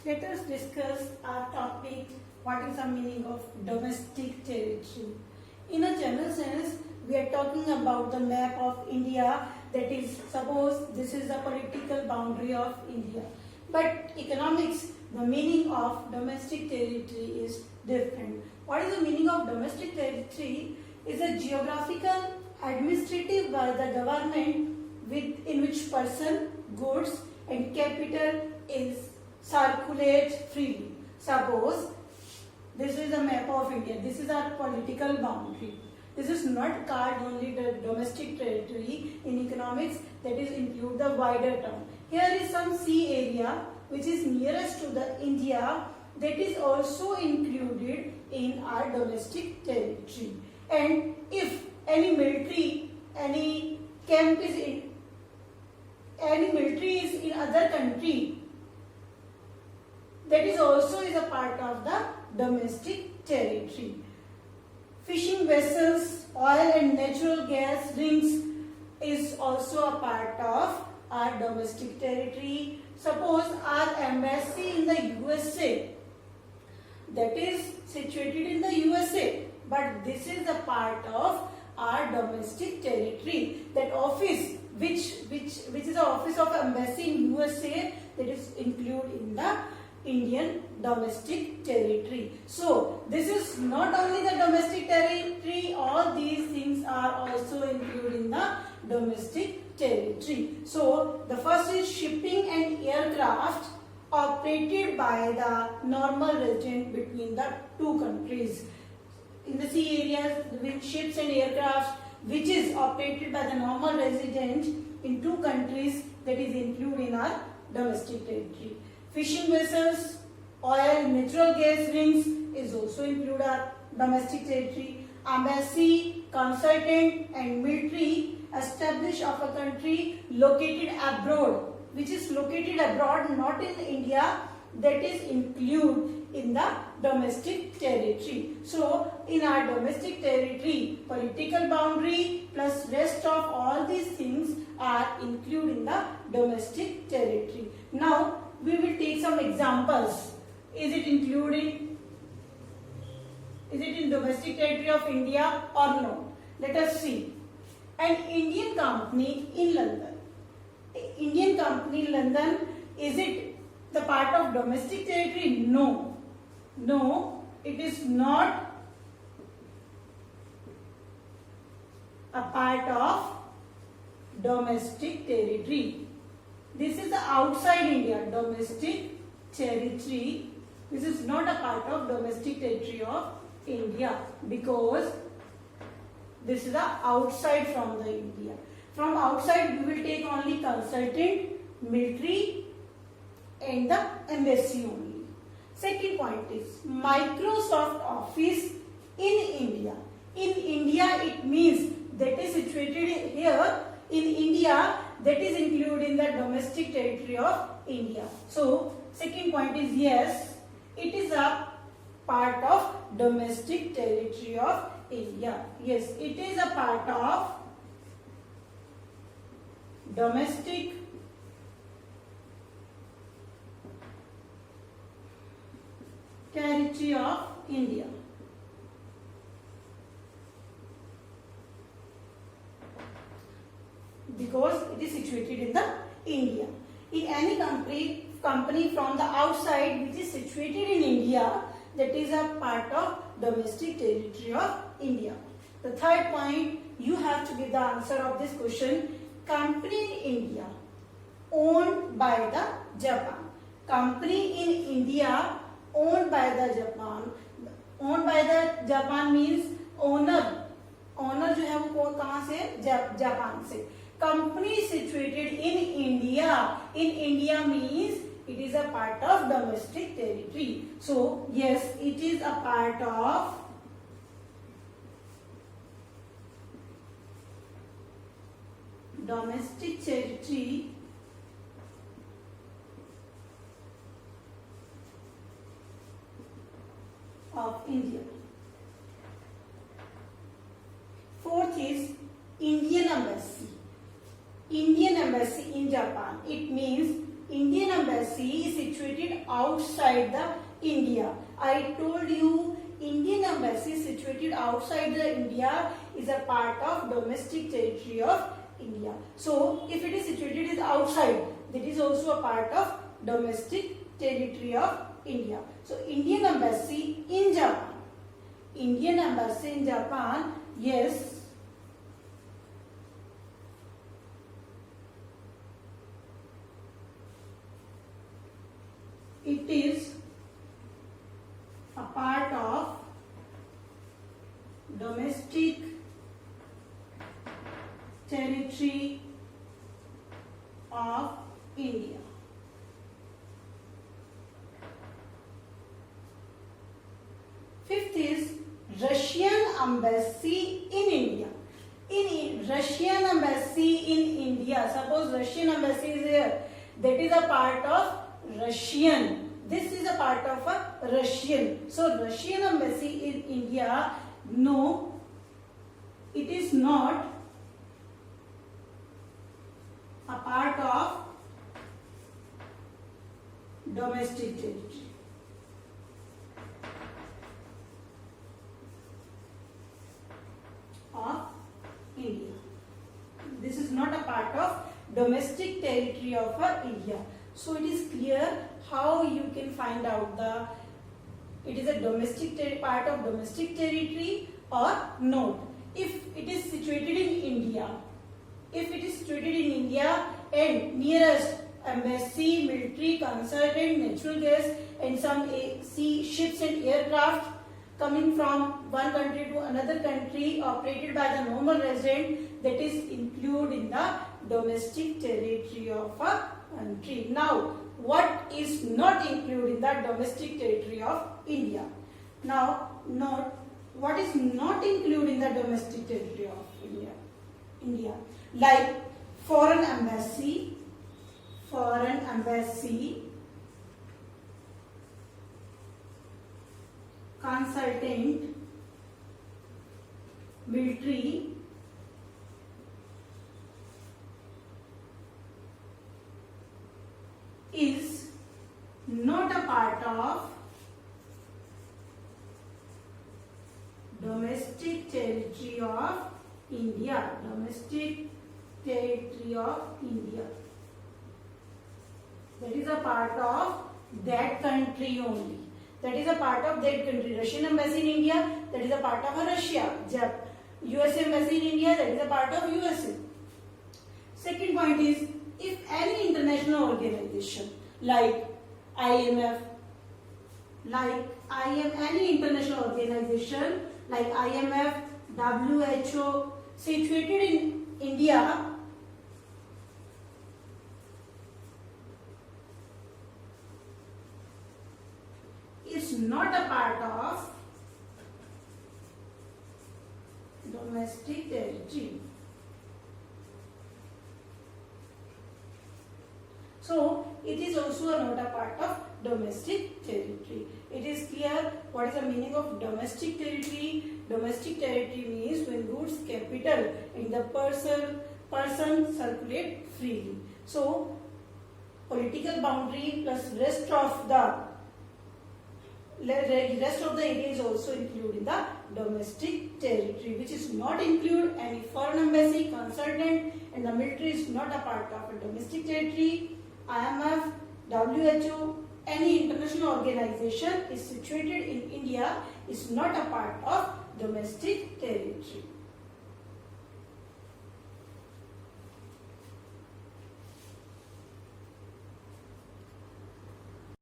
Let us discuss our topic, what is the meaning of domestic territory. In a general sense, we are talking about the map of India, that is, suppose this is the political boundary of India. But economics, the meaning of domestic territory is different. What is the meaning of domestic territory? Is a geographical, administrative by the government in which person, goods and capital is circulate freely. Suppose this is a map of India. This is our political boundary. This is not called only the domestic territory. In economics, that is include the wider term. Here is some sea area which is nearest to the India, that is also included in our domestic territory. And if any military, any camp is in, any military is in other country, that is also is a part of the domestic territory. Fishing vessels, oil and natural gas rings is also a part of our domestic territory. Suppose our embassy in the USA, that is situated in the USA, but this is a part of our domestic territory. That office which is the office of embassy in USA, that is included in the Indian domestic territory. So this is not only the domestic territory, all these things are also included in the domestic territory. So the first is shipping and aircraft operated by the normal resident between the two countries. In the sea areas, with ships and aircraft which is operated by the normal resident in two countries, that is included in our domestic territory. Fishing vessels, oil, natural gas rings is also included our domestic territory. Embassy, consultant and military established of a country located abroad, which is located abroad, not in India, that is included in the domestic territory. So in our domestic territory, political boundary plus rest of all these things are included in the domestic territory. Now we will take some examples. Is it included? Is it in domestic territory of India or not? Let us see. An Indian company in London. Indian company in London, is it the part of domestic territory? No. No, it is not a part of domestic territory. This is the outside India, domestic territory. This is not a part of domestic territory of India, because this is the outside from the India. From outside we will take only consultant, military and the embassy only. Second point is Microsoft Office in India. In India it means that is situated here in India, that is included in the domestic territory of India. So second point is yes, it is a part of domestic territory of India. Yes, it is a part of domestic territory of India. Because it is situated in the India. In any company from the outside which is situated in India, that is a part of domestic territory of India. The third point, you have to give the answer of this question. Company in India owned by the Japan. Company in India owned by the Japan. Owned by the Japan means owner. Owner जो है वो कहाँ से? Japan से. Company situated in India. In India means it is a part of domestic territory. So yes, it is a part of domestic territory of India. Fourth is Indian embassy. Indian embassy in Japan. It means Indian embassy is situated outside the India. I told you Indian embassy is situated outside the India is a part of domestic territory of India. So if it is situated is outside, that is also a part of domestic territory of India. So Indian embassy in Japan. Indian embassy in Japan, yes. It is a part of domestic territory of India. Fifth is Russian embassy in India. In Russian embassy in India, suppose Russian embassy is here, that is a part of Russian. This is a part of a Russian. So Russian embassy in India, no, it is not a part of domestic territory. Of India. This is not a part of domestic territory of India. So it is clear how you can find out it is a domestic part of domestic territory or not. If it is situated in India, and nearest embassy, military, consultant, natural gas, and some sea ships and aircraft coming from one country to another country operated by the normal resident, that is included in the domestic territory of a country. Now, what is not included in the domestic territory of India? Now, note what is not included in the domestic territory of India, like foreign embassy, consultant, military, is not a part of domestic territory of India. Domestic territory of India. That is a part of that country only. That is a part of that country. Russian embassy in India, that is a part of Russia. US embassy in India, that is a part of USA. Second point is, if any international organization like IMF, any international organization like IMF, WHO, situated in India, is not a part of domestic territory. So it is also not a part of domestic territory. It is clear what is the meaning of domestic territory. Domestic territory means when goods, capital and the person circulate freely. So political boundary plus rest of the area is also included in the domestic territory, which is not include any foreign embassy, consultant, and the military is not a part of a domestic territory. IMF, WHO, any international organization is situated in India is not a part of domestic territory.